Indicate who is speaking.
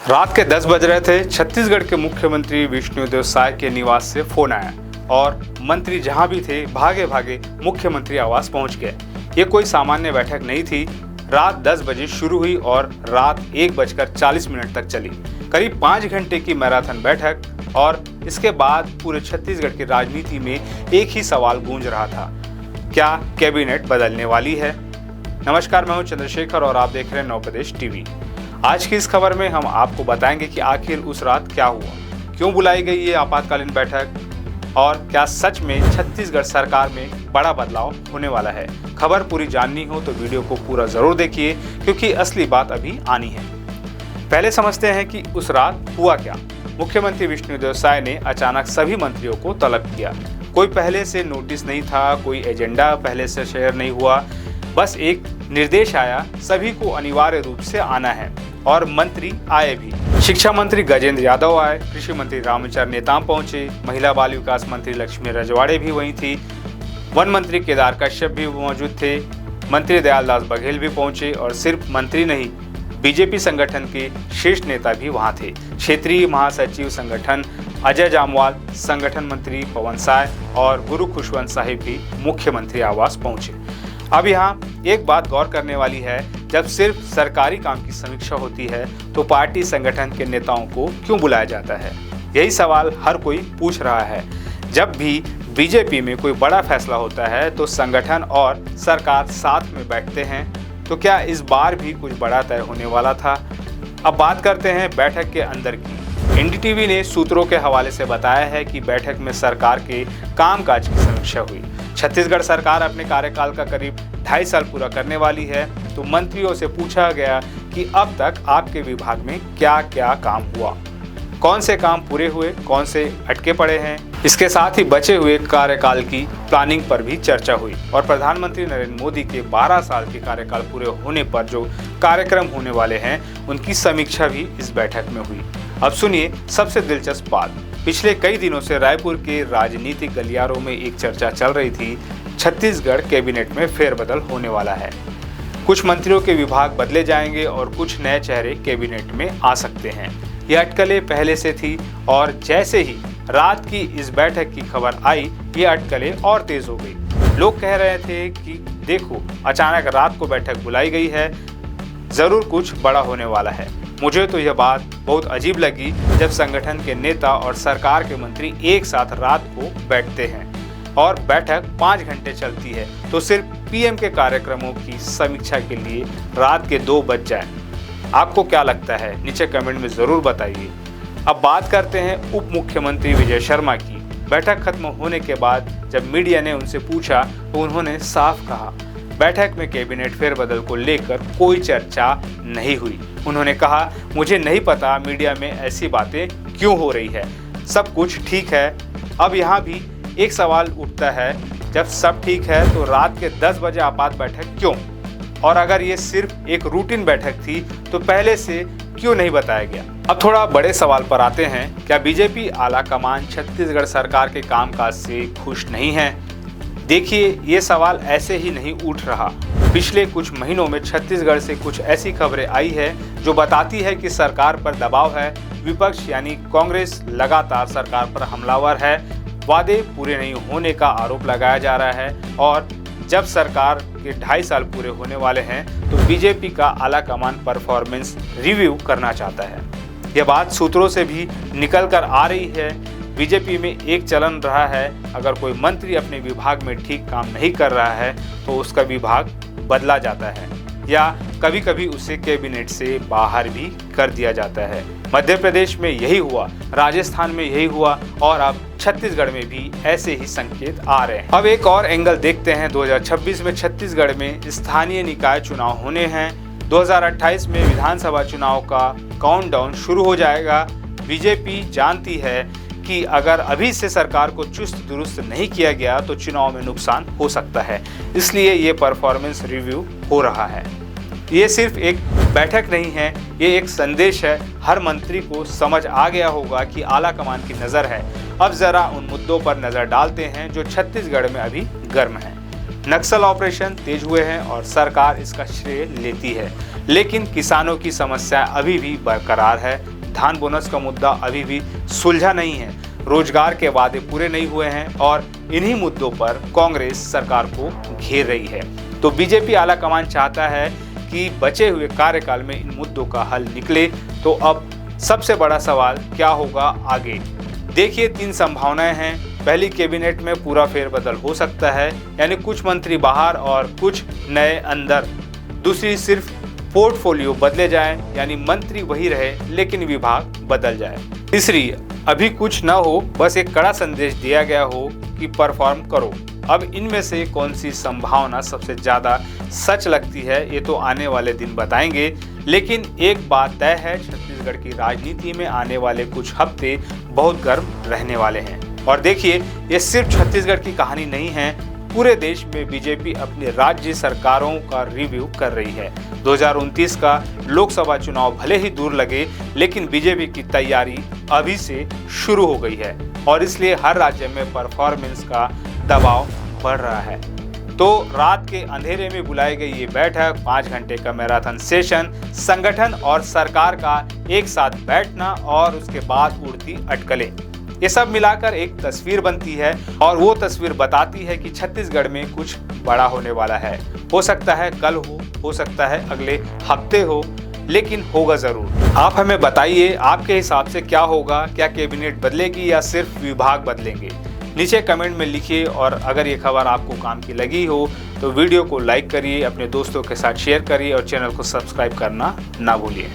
Speaker 1: रात के 10 बज रहे थे। छत्तीसगढ़ के मुख्यमंत्री विष्णुदेव साय के निवास से फोन आया और मंत्री जहां भी थे भागे भागे मुख्यमंत्री आवास पहुंच गए। ये कोई सामान्य बैठक नहीं थी। रात 10 बजे शुरू हुई और रात 1:40 तक चली। करीब 5 घंटे की मैराथन बैठक और इसके बाद पूरे छत्तीसगढ़ की राजनीति में एक ही सवाल गूंज रहा था, क्या कैबिनेट बदलने वाली है? नमस्कार, मैं हूं चंद्रशेखर और आप देख रहे हैं नवप्रदेश टीवी। आज की इस खबर में हम आपको बताएंगे कि आखिर उस रात क्या हुआ, क्यों बुलाई गई ये आपातकालीन बैठक और क्या सच में छत्तीसगढ़ सरकार में बड़ा बदलाव होने वाला है। खबर पूरी जाननी हो तो वीडियो को पूरा जरूर देखिए, क्योंकि असली बात अभी आनी है। पहले समझते हैं कि उस रात हुआ क्या। मुख्यमंत्री विष्णुदेव साय ने अचानक सभी मंत्रियों को तलब किया। कोई पहले से नोटिस नहीं था, कोई एजेंडा पहले से शेयर नहीं हुआ, बस एक निर्देश आया, सभी को अनिवार्य रूप से आना है और मंत्री आए भी। शिक्षा मंत्री गजेंद्र यादव आए, कृषि मंत्री रामचंद्र नेताम पहुंचे, महिला बाल विकास मंत्री लक्ष्मी रजवाड़े भी वहीं थी, वन मंत्री केदार कश्यप भी मौजूद थे, मंत्री दयालदास बघेल भी पहुंचे और सिर्फ मंत्री नहीं, बीजेपी संगठन के शीर्ष नेता भी वहां थे। क्षेत्रीय महासचिव संगठन अजय जामवाल, संगठन मंत्री पवन साय और गुरु खुशवंत साहिब भी मुख्यमंत्री आवास पहुंचे। अब यहाँ एक बात गौर करने वाली है, जब सिर्फ सरकारी काम की समीक्षा होती है तो पार्टी संगठन के नेताओं को क्यों बुलाया जाता है? यही सवाल हर कोई पूछ रहा है। जब भी बीजेपी में कोई बड़ा फैसला होता है तो संगठन और सरकार साथ में बैठते हैं, तो क्या इस बार भी कुछ बड़ा तय होने वाला था? अब बात करते हैं बैठक के अंदर की। एनडीटीवी ने सूत्रों के हवाले से बताया है कि बैठक में सरकार के कामकाज की समीक्षा हुई। छत्तीसगढ़ सरकार अपने कार्यकाल का करीब 2.5 साल पूरा करने वाली है, तो मंत्रियों से पूछा गया कि अब तक आपके विभाग में क्या क्या काम हुआ, कौन से काम पूरे हुए, कौन से अटके पड़े हैं। इसके साथ ही बचे हुए कार्यकाल की प्लानिंग पर भी चर्चा हुई और प्रधानमंत्री नरेंद्र मोदी के 12 साल के कार्यकाल पूरे होने पर जो कार्यक्रम होने वाले हैं उनकी समीक्षा भी इस बैठक में हुई। अब सुनिए सबसे दिलचस्प बात। पिछले कई दिनों से रायपुर के राजनीतिक गलियारों में एक चर्चा चल रही थी, छत्तीसगढ़ कैबिनेट में फेरबदल होने वाला है। कुछ मंत्रियों के विभाग बदले जाएंगे और कुछ नए चेहरे कैबिनेट में आ सकते हैं। यह अटकलें पहले से थी और जैसे ही रात की इस बैठक की खबर आई, ये अटकलें और तेज हो गई। लोग कह रहे थे कि देखो, अचानक रात को बैठक बुलाई गई है, जरूर कुछ बड़ा होने वाला है। मुझे तो यह बात बहुत अजीब लगी जब संगठन के नेता और सरकार के मंत्री एक साथ रात को बैठते हैं और बैठक 5 घंटे चलती है, तो सिर्फ पीएम के कार्यक्रमों की समीक्षा के लिए रात के 2 बज जाएं। आपको क्या लगता है? नीचे कमेंट में जरूर बताइए। अब बात करते हैं उप मुख्यमंत्री विजय शर्मा की। बैठक खत्म होने के बाद जब मीडिया ने उनसे पूछा तो उन्होंने साफ कहा, बैठक में कैबिनेट फेरबदल को लेकर कोई चर्चा नहीं हुई। उन्होंने कहा, मुझे नहीं पता मीडिया में ऐसी बातें क्यों हो रही है, सब कुछ ठीक है। अब यहाँ भी एक सवाल उठता है, जब सब ठीक है तो रात के 10 बजे आपात बैठक क्यों? और अगर ये सिर्फ एक रूटीन बैठक थी तो पहले से क्यों नहीं बताया गया? अब थोड़ा बड़े सवाल पर आते हैं, क्या बीजेपी आला कमान छत्तीसगढ़ सरकार के कामकाज से खुश नहीं है? देखिए, ये सवाल ऐसे ही नहीं उठ रहा। पिछले कुछ महीनों में छत्तीसगढ़ से कुछ ऐसी खबरें आई है जो बताती है कि सरकार पर दबाव है। विपक्ष यानी कांग्रेस लगातार सरकार पर हमलावर है। वादे पूरे नहीं होने का आरोप लगाया जा रहा है और जब सरकार के 2.5 साल पूरे होने वाले हैं तो बीजेपी का आला कमान परफॉर्मेंस रिव्यू करना चाहता है। यह बात सूत्रों से भी निकल कर आ रही है। बीजेपी में एक चलन रहा है, अगर कोई मंत्री अपने विभाग में ठीक काम नहीं कर रहा है तो उसका विभाग बदला जाता है या कभी कभी उसे कैबिनेट से बाहर भी कर दिया जाता है। मध्य प्रदेश में यही हुआ, राजस्थान में यही हुआ और अब छत्तीसगढ़ में भी ऐसे ही संकेत आ रहे हैं। अब एक और एंगल देखते हैं। 2026 में छत्तीसगढ़ में स्थानीय निकाय चुनाव होने हैं। 2028 में विधानसभा चुनाव का काउंटडाउन शुरू हो जाएगा। बीजेपी जानती है कि अगर अभी से सरकार को चुस्त दुरुस्त नहीं किया गया तो चुनाव में नुकसान हो सकता है, इसलिए ये परफॉर्मेंस रिव्यू हो रहा है। ये सिर्फ एक बैठक नहीं है, ये एक संदेश है। हर मंत्री को समझ आ गया होगा कि आला कमान की नज़र है। अब जरा उन मुद्दों पर नज़र डालते हैं जो छत्तीसगढ़ में अभी गर्म है। नक्सल ऑपरेशन तेज हुए हैं और सरकार इसका श्रेय लेती है। लेकिन किसानों की समस्या अभी भी बरकरार है। धान बोनस का मुद्दा अभी भी सुलझा नहीं है, रोजगार के वादे पूरे नहीं हुए हैं और इन्हीं मुद्दों पर कांग्रेस सरकार को घेर रही है। तो बीजेपी आला कमान चाहता है कि बचे हुए कार्यकाल में इन मुद्दों का हल निकले। तो अब सबसे बड़ा सवाल क्या होगा आगे? देखिए, 3 संभावनाएं हैं। पहली, कैबिनेट में पूरा फेरबदल हो सकता है, यानी कुछ मंत्री बाहर और कुछ नए अंदर। दूसरी, सिर्फ पोर्टफोलियो बदले जाए, यानी मंत्री वही रहे लेकिन विभाग बदल जाए। तीसरी, अभी कुछ न हो, बस एक कड़ा संदेश दिया गया हो कि परफॉर्म करो। अब इनमें से कौन सी संभावना सबसे ज्यादा सच लगती है, ये तो आने वाले दिन बताएंगे। लेकिन एक बात तय है, छत्तीसगढ़ की राजनीति में आने वाले कुछ हफ्ते बहुत गर्म रहने वाले हैं। और देखिए, ये सिर्फ छत्तीसगढ़ की कहानी नहीं है, पूरे देश में बीजेपी अपनी राज्य सरकारों का रिव्यू कर रही है। 2029 का लोकसभा चुनाव भले ही दूर लगे, लेकिन बीजेपी की तैयारी अभी से शुरू हो गई है और इसलिए हर राज्य में परफॉर्मेंस का दबाव बढ़ रहा है। तो रात के अंधेरे में बुलाई गई ये बैठक, 5 घंटे का मैराथन सेशन, संगठन और सरकार का एक साथ बैठना और उसके बाद उड़ती अटकलें, ये सब मिलाकर एक तस्वीर बनती है और वो तस्वीर बताती है कि छत्तीसगढ़ में कुछ बड़ा होने वाला है। हो सकता है कल हो सकता है अगले हफ्ते हो, लेकिन होगा जरूर। आप हमें बताइए, आपके हिसाब से क्या होगा? क्या कैबिनेट बदलेगी या सिर्फ विभाग बदलेंगे? नीचे कमेंट में लिखिए और अगर ये खबर आपको काम की लगी हो तो वीडियो को लाइक करिए, अपने दोस्तों के साथ शेयर करिए और चैनल को सब्सक्राइब करना ना भूलिए।